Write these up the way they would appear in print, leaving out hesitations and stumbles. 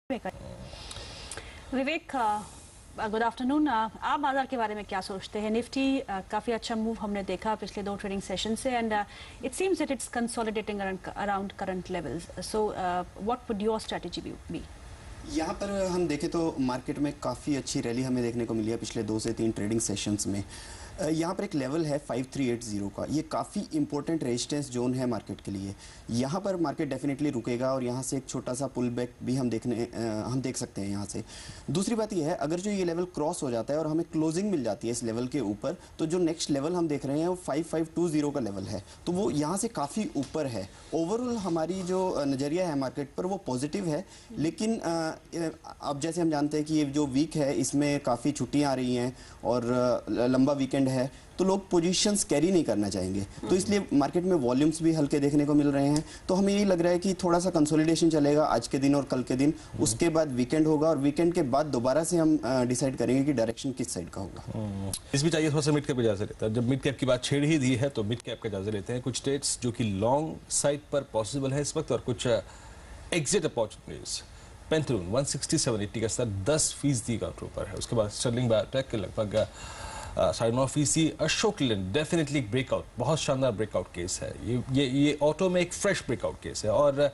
विवेक, good afternoon. आप बाजार के बारे में क्या सोचते हैं? निफ्टी काफी अच्छा मूव हमने देखा पिछले दो ट्रेडिंग सेशन से and it seems that it's consolidating around current levels, so what would your strategy be? यहाँ पर हम देखें तो मार्केट में काफ़ी अच्छी रैली हमें देखने को मिली है पिछले 2 से 3 ट्रेडिंग सेशंस में। यहाँ पर एक लेवल है 5380 का, ये काफ़ी इंपॉर्टेंट रेजिस्टेंस जोन है मार्केट के लिए। यहाँ पर मार्केट डेफिनेटली रुकेगा और यहाँ से एक छोटा सा पुल बैक भी हम देख सकते हैं यहाँ से। दूसरी बात यह है, अगर जो ये लेवल क्रॉस हो जाता है और हमें क्लोजिंग मिल जाती है इस लेवल के ऊपर, तो जो नेक्स्ट लेवल हम देख रहे हैं वो 5520 का लेवल है, तो वो यहाँ से काफ़ी ऊपर है। ओवरऑल हमारी जो नज़रिया है मार्केट पर वो पॉजिटिव है, लेकिन अब जैसे हम जानते हैं कि ये जो वीक है इसमें काफ़ी छुट्टियाँ आ रही हैं और लंबा वीकेंड है, तो लोग पोजीशंस कैरी नहीं करना चाहेंगे, तो इसलिए मार्केट में वॉल्यूम्स भी हल्के देखने को मिल रहे हैं। तो हमें यही लग रहा है कि थोड़ा सा कंसोलिडेशन चलेगा आज के दिन और कल के दिन, उसके बाद वीकेंड होगा और वीकेंड के बाद दोबारा से हम डिसाइड करेंगे कि डायरेक्शन किस साइड का होगा। इस भी चाहिए थोड़ा सा मिड कैप का जायजा लेता है। जब मिड कैप की बात छेड़ ही दी है तो मिड कैप का जायजा लेते हैं। कुछ ट्रेड्स जो कि लॉन्ग साइड पर पॉसिबल है इस वक्त और कुछ एग्जिट अपॉर्चुनिटीज। पेंथलून 167.80 का स्तर 10% का ऊपर है। उसके बाद स्टर्लिंग बायोटेक के लगभग 9.5%। अशोक लेलैंड डेफिनेटली एक ब्रेकआउट, बहुत शानदार ब्रेकआउट केस है। ये ऑटो में एक फ्रेश ब्रेकआउट केस है और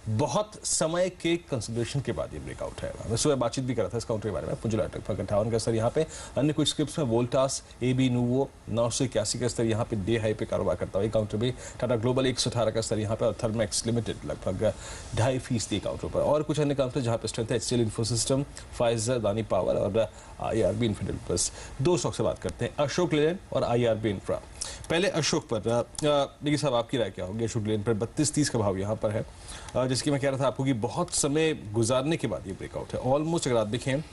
बहुत समय के कंसिडरेशन के बाद ये ब्रेकआउट है। मैं सुबह बातचीत भी कर रहा था इस काउंटर के बारे में। पुंजला लगभग 58 का स्तर यहाँ पे। अन्य कुछ स्क्रिप्ट्स में वोल्टास, एबी नूवो 981 का स्तर यहाँ पे डे हाई पे कारोबार करता हुआ काउंटर भी। टाटा ग्लोबल 118 का स्तर यहाँ पे और थर्मैक्स लिमिटेड लगभग 2.5% काउंटर पर। और कुछ अन्य काउंटर जहाँ पे स्ट्रेंथ है एचसीएल इन्फोसिस्टम, फाइजर, दानी पावर और आईआरबी इन्फ्रा। प्लस दो स्टॉक से बात करते हैं, अशोक लेलैंड और आईआरबी इन्फ्रा। पहले अशोक पर देखिए साहब, आपकी राय क्या होगी? अशोक लेलैंड पर 32-30 का भाव यहाँ पर है, जिसकी मैं कह रहा था आपको कि बहुत समय गुजारने के बाद ये ब्रेकआउट है। ऑलमोस्ट अगर आप देखें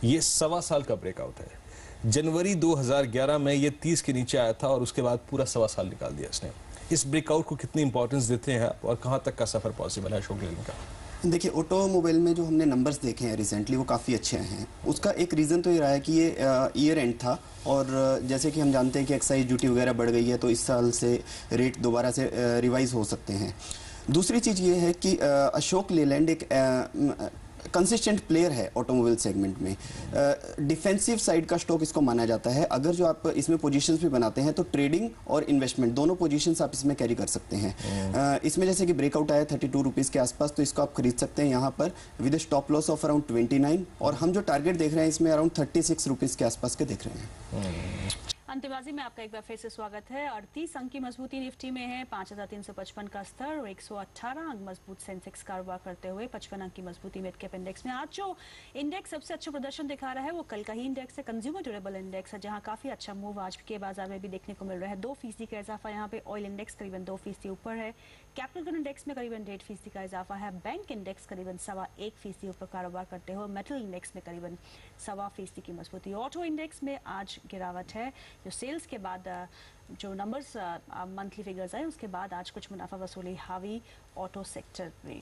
ये 1.25 साल का ब्रेकआउट है। जनवरी 2011 में ये 30 के नीचे आया था और उसके बाद पूरा 1.25 साल निकाल दिया इसने। इस ब्रेकआउट को कितनी इंपॉर्टेंस देते हैं आप और कहाँ तक का सफर पॉसिबल है अशोक लेलैंड का? देखिए, ऑटोमोबाइल में जो हमने नंबर्स देखे हैं रिसेंटली वो काफ़ी अच्छे हैं। उसका एक रीज़न तो ये रहा है कि ये ईयर एंड था और जैसे कि हम जानते हैं कि एक्साइज ड्यूटी वगैरह बढ़ गई है, तो इस साल से रेट दोबारा से रिवाइज हो सकते हैं। दूसरी चीज़ ये है कि अशोक लेलैंड एक कंसिस्टेंट प्लेयर है ऑटोमोबाइल सेगमेंट में। डिफेंसिव साइड का स्टॉक इसको माना जाता है। अगर जो आप इसमें पोजीशंस भी बनाते हैं तो ट्रेडिंग और इन्वेस्टमेंट दोनों पोजीशंस आप इसमें कैरी कर सकते हैं। इसमें जैसे कि ब्रेकआउट आया 32 रुपीज़ के आसपास, तो इसको आप खरीद सकते हैं यहाँ पर with stop loss of around 29, और हम जो टारगेट देख रहे हैं इसमें अराउंड 36 रुपीज़ के आसपास के देख रहे हैं। अंतिबाजी में आपका एक बार फिर से स्वागत है। 38 अंक की मजबूती निफ्टी में है, 5355 का स्तर और 118 अंक मजबूत सेंसेक्स कारोबार करते हुए 55 अंक की मजबूती मिड कैप इंडेक्स में। आज जो इंडेक्स सबसे अच्छा प्रदर्शन दिखा रहा है वो कल का ही इंडेक्स है, कंज्यूमर ड्यूरेबल इंडेक्स है, जहां काफी अच्छा मूव आज के बाजार में भी देखने को मिल रहा है। 2% का इजाफा यहाँ पे। ऑयल इंडेक्स करीबन 2% ऊपर है। कैपिटल गुड इंडेक्स में करीबन 1.5% का इजाफा है। बैंक इंडेक्स करीबन 1.25% ऊपर कारोबार करते हुए। मेटल इंडेक्स में करीबन 1.25% की मजबूती। ऑटो इंडेक्स में आज गिरावट है, जो सेल्स के बाद जो नंबर्स मंथली फिगर्स आए उसके बाद आज कुछ मुनाफा वसूली हावी ऑटो सेक्टर में।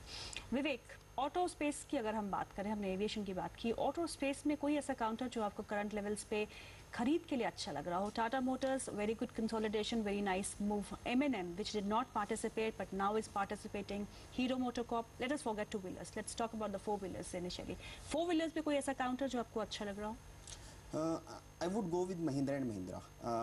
विवेक, ऑटो स्पेस की अगर हम बात करें, हमने एविएशन की बात की, ऑटो स्पेस में कोई ऐसा काउंटर जो आपको करंट लेवल्स पे खरीद के लिए अच्छा लग रहा हो? Tata Motors, very good consolidation, very nice move. M&M which did not participate but now is participating. Hero MotoCorp, let us forget two wheelers, let's talk about the four wheelers initially. Four wheelers पे कोई ऐसा counter जो आपको अच्छा लग रहा हो? I would go with Mahindra and Mahindra.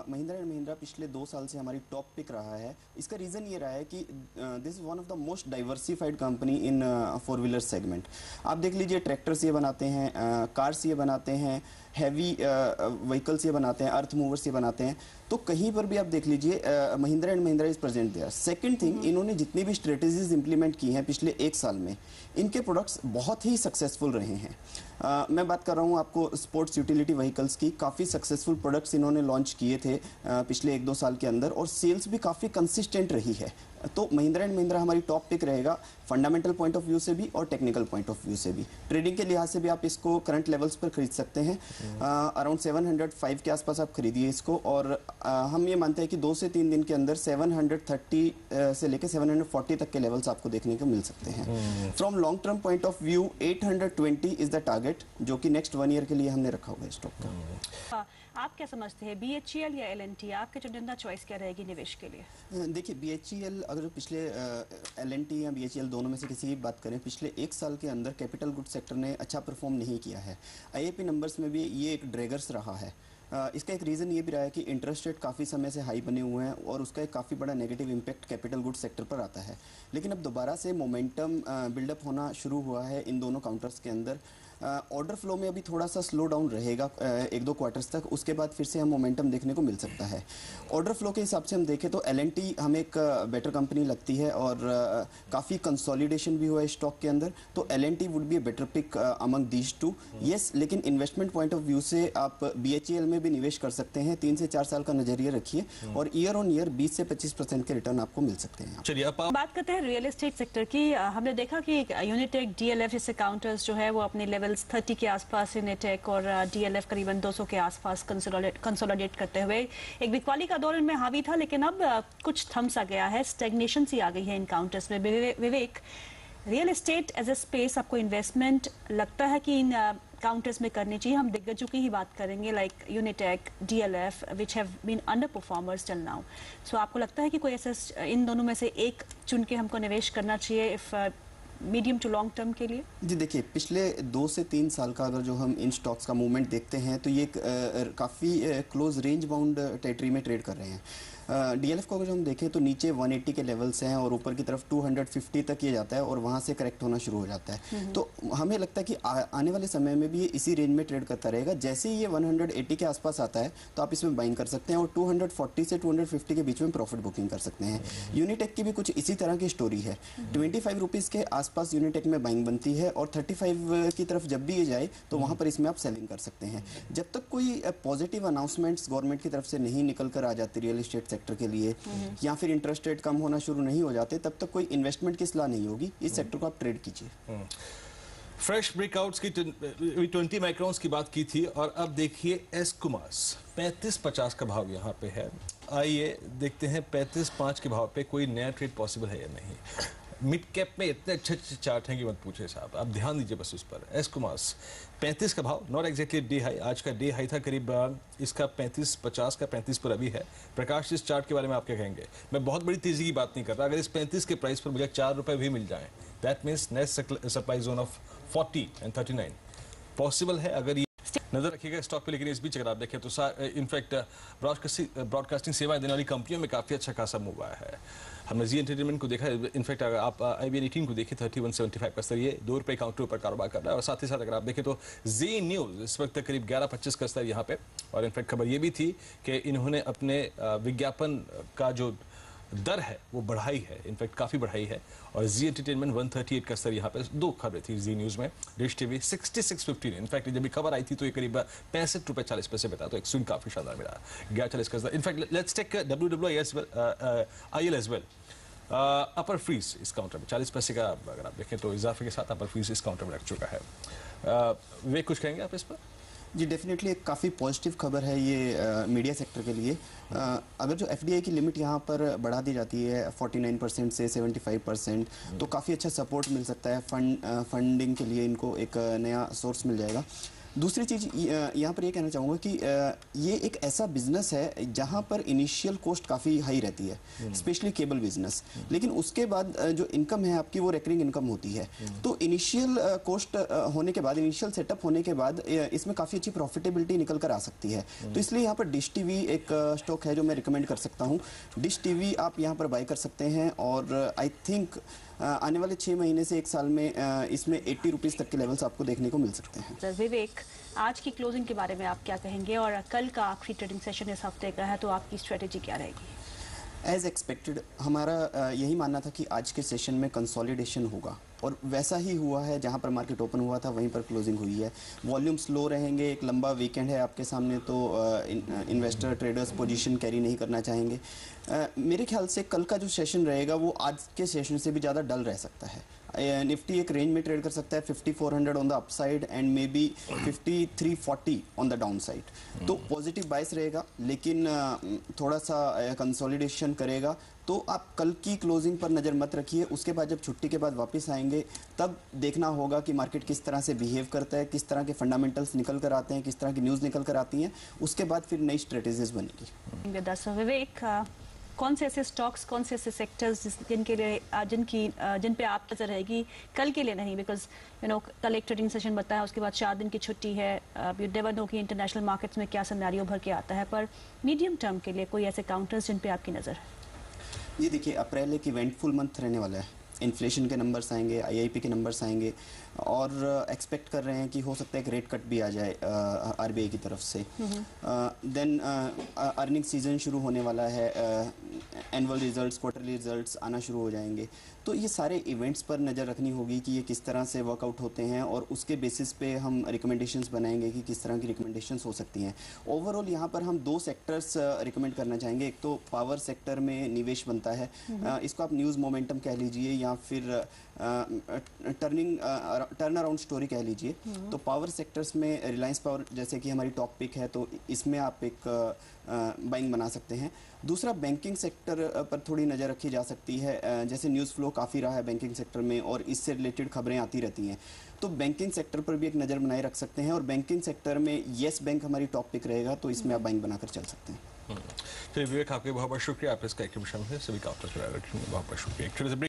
Mahindra and Mahindra पिछले 2 साल से हमारी टॉप पिक रहा है। इसका रीज़न ये रहा है कि this is one of the most diversified company in 4 wheeler segment. आप देख लीजिए, ट्रैक्टर्स ये बनाते हैं, कार्स ये बनाते हैं, हैवी व्हीकल्स ये बनाते हैं, अर्थ मूवर्स ये बनाते हैं, तो कहीं पर भी आप देख लीजिए Mahindra and Mahindra is present there. Second thing, इन्होंने जितनी भी स्ट्रेटेजीज इंप्लीमेंट की हैं पिछले 1 साल में, इनके प्रोडक्ट्स बहुत ही सक्सेसफुल रहे हैं। मैं बात कर रहा हूँ आपको स्पोर्ट्स यूटिलिटी व्हीकल्स की। काफ़ी सक्सेसफुल प्रोडक्ट्स इन्होंने लॉन्च किए थे पिछले 1-2 साल के अंदर, और सेल्स भी काफ़ी कंसिस्टेंट रही है। तो महिंद्रा एंड महिंद्रा हमारी टॉप पिक रहेगा, फंडामेंटल पॉइंट ऑफ व्यू से भी और टेक्निकल पॉइंट ऑफ व्यू से भी। ट्रेडिंग के लिहाज से भी आप इसको करंट लेवल्स पर खरीद सकते हैं। अराउंड 705 के आसपास आप खरीदिए इसको, और हम ये मानते हैं कि 2 से 3 दिन के अंदर 730 से लेकर 740 तक के लेवल्स आपको देखने को मिल सकते हैं। From long term point of view 820 is the target, जो कि नेक्स्ट 1 ईयर के लिए हमने रखा हुआ है स्टॉक का। आप क्या समझते हैं, BHEL या L&T, आपके चुनिंदा चॉइस क्या रहेगी निवेश के लिए? देखिए BHEL, अगर पिछले L&T या BHEL दोनों में से किसी की बात करें, पिछले एक साल के अंदर कैपिटल गुड सेक्टर ने अच्छा परफॉर्म नहीं किया है। IAP नंबर्स में भी ये एक ड्रैगर्स रहा है। इसका एक रीज़न ये भी रहा है कि इंटरेस्ट रेट काफ़ी समय से हाई बने हुए हैं और उसका एक काफ़ी बड़ा negative impact capital good sector पर आता है। लेकिन अब दोबारा से मोमेंटम बिल्डअप होना शुरू हुआ है इन दोनों काउंटर्स के अंदर। ऑर्डर फ्लो में अभी थोड़ा सा स्लो डाउन रहेगा 1-2 क्वार्टर्स तक, उसके बाद फिर से हम मोमेंटम देखने को मिल सकता है। ऑर्डर फ्लो के हिसाब से हम देखें तो L&T हमें एक बेटर कंपनी लगती है और काफ़ी कंसोलिडेशन भी हुआ है स्टॉक के अंदर, तो L&T would be a better pick among these two. Yes, लेकिन इन्वेस्टमेंट पॉइंट ऑफ व्यू से आप BHEL में भी निवेश कर सकते हैं। 3 से 4 साल का नजरिया रखिए और ईयर ऑन ईयर 20 से 25% के रिटर्न आपको मिल सकते हैं। चलिए अब बात करते हैं रियल एस्टेट सेक्टर की। हमने देखा कि यूनिटेक, DLF जैसे काउंटर्स जो है वो अपने लेवल्स 30 के आसपास, यूनिटेक और DLF करीबन 200 के आसपास कंसोलिडेट करते हुए एक बिकवाली का दौर इनमें हावी था, लेकिन अब कुछ थम सा गया है, स्टेगनेशन सी आ गई है इन काउंटर्स में। Vivek, real estate as a space आपको इन्वेस्टमेंट लगता है कि इन काउंटर्स में करनी चाहिए? हम दिग्गजों की ही बात करेंगे, like Unitech, DLF which have been under performers till now. So आपको लगता है कि कोई ऐसा इन दोनों में से एक चुन के हमको निवेश करना चाहिए if medium to long term के लिए? जी देखिए, पिछले 2 से 3 साल का अगर जो हम इन स्टॉक्स का मूवमेंट देखते हैं तो ये काफ़ी क्लोज रेंज बाउंड टेरिटरी में ट्रेड कर रहे हैं। DLF को अगर हम देखें तो नीचे 180 के लेवल्स हैं और ऊपर की तरफ 250 तक ये जाता है और वहाँ से करेक्ट होना शुरू हो जाता है। तो हमें लगता है कि आने वाले समय में भी ये इसी रेंज में ट्रेड करता रहेगा। जैसे ही ये 180 के आसपास आता है तो आप इसमें बाइंग कर सकते हैं और 240 से 250 के बीच में प्रॉफिट बुकिंग कर सकते हैं। यूनिटेक की भी कुछ इसी तरह की स्टोरी है। 25 रुपीज़ के आसपास यूनिटेक में बाइंग बनती है और 35 की तरफ जब भी ये जाए तो वहाँ पर इसमें आप सेलिंग कर सकते हैं। जब तक कोई पॉजिटिव अनाउंसमेंट्स गवर्नमेंट की तरफ से नहीं निकल कर आ जाती रियल एस्टेट सेक्टर के लिए या फिर इंटरेस्ट रेट कम होना शुरू नहीं हो जाते, तब तक कोई इन्वेस्टमेंट की सलाह नहीं होगी। इस सेक्टर को आप ट्रेड कीजिए। फ्रेश ब्रेकआउट्स की 20 माइक्रोन्स की बात की थी और अब देखिए एस्कुमास 35.50 का भाव यहाँ पे है। आइए देखते हैं 35.5 के भाव पे कोई नया ट्रेड पॉसिबल है या नहीं। मिड कैप में इतने अच्छे अच्छे चार्ट हैं कि मत पूछे साहब, आप ध्यान दीजिए बस उस पर। एस्कुमास 35 का भाव, नॉट एक्जैक्टली डे हाई, आज का डे हाई था करीब इसका 35.50 का, 35 पर अभी है। प्रकाश, इस चार्ट के बारे में आप क्या कहेंगे? मैं बहुत बड़ी तेजी की बात नहीं कर रहा, अगर इस 35 के प्राइस पर मुझे 4 रुपए भी मिल जाएं, that means next supply zone of 40 and 39 possible है। अगर नजर रखिएगा स्टॉक पे। लेकिन इस बीच अगर आप देखें तो इनफैक्ट ब्रॉडकास्टिंग सेवाएं देने वाली कंपनियों में काफी अच्छा खासा मूव आया है। हमने जी एंटरटेनमेंट को देखा, इनफैक्ट अगर आप IBN 18 को देखें 3175 का स्तर, ये 2 रुपए काउंटर पर कारोबार कर रहा है। और साथ ही साथ अगर आप देखें तो जी न्यूज इस वक्त करीब 11.25 का स्तर यहाँ पे। और इनफैक्ट खबर ये भी थी कि इन्होंने अपने विज्ञापन का जो दर है वो बढ़ाई है, इनफैक्ट काफी बढ़ाई है। और जी एंटरटेनमेंट 138 का स्तर यहाँ पे। 2 खबरें थी जी न्यूज में। डिश टीवी 66.15, इनफैक्ट जब भी खबर आई थी तो ये करीब 65 रुपए 40 पैसे बता, तो एक स्विंग काफी शानदार मिला 11.40 का स्तर। In fact let's take IL as well. Upper freeze इस काउंटर में 40 पैसे का अगर आप देखें तो इजाफे के साथ अपर फ्रीज इस काउंटर में रख चुका है। वे कुछ कहेंगे आप इस पर? जी डेफिनेटली एक काफ़ी पॉजिटिव खबर है ये मीडिया सेक्टर के लिए। अगर जो FDI की लिमिट यहाँ पर बढ़ा दी जाती है 49% से 75%, तो काफ़ी अच्छा सपोर्ट मिल सकता है। फंडिंग के लिए इनको एक नया सोर्स मिल जाएगा। दूसरी चीज़ यहाँ पर ये कहना चाहूँगा कि ये एक ऐसा बिजनेस है जहाँ पर इनिशियल कॉस्ट काफ़ी हाई रहती है, स्पेशली केबल बिजनेस। लेकिन उसके बाद जो इनकम है आपकी वो रिकरिंग इनकम होती है। तो इनिशियल कॉस्ट होने के बाद, इनिशियल सेटअप होने के बाद इसमें काफ़ी अच्छी प्रॉफिटेबिलिटी निकल कर आ सकती है। तो इसलिए यहाँ पर डिश टीवी एक स्टॉक है जो मैं रिकमेंड कर सकता हूँ। डिश टीवी आप यहाँ पर बाय कर सकते हैं और आई थिंक आने वाले 6 महीने से 1 साल में इसमें 80 रुपीज़ तक के लेवल्स आपको देखने को मिल सकते हैं। विवेक, आज की क्लोजिंग के बारे में आप क्या कहेंगे और कल का आखिरी ट्रेडिंग सेशन इस हफ्ते का है, तो आपकी स्ट्रेटेजी क्या रहेगी? एज एक्सपेक्टेड हमारा यही मानना था कि आज के सेशन में कंसोलिडेशन होगा और वैसा ही हुआ है। जहां पर मार्केट ओपन हुआ था वहीं पर क्लोजिंग हुई है। वॉल्यूम स्लो रहेंगे, एक लंबा वीकेंड है आपके सामने, तो इन्वेस्टर ट्रेडर्स पोजीशन कैरी नहीं करना चाहेंगे। मेरे ख्याल से कल का जो सेशन रहेगा वो आज के सेशन से भी ज़्यादा डल रह सकता है। निफ्टी एक रेंज में ट्रेड कर सकता है 5400 on the upside and may be 5340 on the down side. तो पॉजिटिव बाइस रहेगा, लेकिन थोड़ा सा कंसोलिडेशन करेगा। तो आप कल की क्लोजिंग पर नज़र मत रखिए, उसके बाद जब छुट्टी के बाद वापस आएंगे तब देखना होगा कि मार्केट किस तरह से बिहेव करता है, किस तरह के फंडामेंटल्स निकल कर आते हैं, किस तरह की न्यूज़ निकल कर आती हैं, उसके बाद फिर नई स्ट्रेटेजीज बनेगी। विवेक, कौन से ऐसे स्टॉक्स, कौन से ऐसे सेक्टर्स जिनके लिए जिन पे आप नजर रहेगी कल के लिए नहीं, बिकॉज कल एक ट्रेडिंग सेशन बताया, उसके बाद 4 दिन की छुट्टी है, यू नेवर नो कि इंटरनेशनल मार्केट्स में क्या सिनेरियो भर के आता है, पर मीडियम टर्म के लिए कोई ऐसे काउंटर्स जिन पे आपकी नज़र है? ये देखिए, अप्रैल एक इवेंटफुल मंथ रहने वाला है। इन्फ्लेशन के नंबर्स आएंगे, आईआईपी के नंबर्स आएंगे, और एक्सपेक्ट कर रहे हैं कि हो सकता है एक रेट कट भी आ जाए आरबीआई की तरफ से। देन अर्निंग सीजन शुरू होने वाला है, एनुअल रिजल्ट्स, क्वार्टरली रिजल्ट्स आना शुरू हो जाएंगे। तो ये सारे इवेंट्स पर नज़र रखनी होगी कि ये किस तरह से वर्कआउट होते हैं, और उसके बेसिस पे हम रिकमेंडेशंस बनाएंगे कि किस तरह की रिकमेंडेशंस हो सकती हैं। ओवरऑल यहाँ पर हम 2 सेक्टर्स रिकमेंड करना चाहेंगे। एक तो पावर सेक्टर में निवेश बनता है, इसको आप न्यूज़ मोमेंटम कह लीजिए या फिर टर्न अराउंड स्टोरी कह लीजिए। तो पावर सेक्टर्स में रिलायंस पावर जैसे कि हमारी टॉप पिक है, तो इसमें आप एक बाइंग बना सकते हैं। दूसरा, बैंकिंग सेक्टर पर थोड़ी नज़र रखी जा सकती है। जैसे न्यूज़ फ्लो काफ़ी रहा है बैंकिंग सेक्टर में और इससे रिलेटेड खबरें आती रहती हैं, तो बैंकिंग सेक्टर पर भी एक नज़र बनाए रख सकते हैं। और बैंकिंग सेक्टर में येस बैंक हमारी टॉप पिक रहेगा, तो इसमें आप बाइंग बनाकर चल सकते हैं। चलिए विवेक, आपके बहुत बहुत शुक्रिया, आप इसका एक सभी का बहुत बहुत शुक्रिया।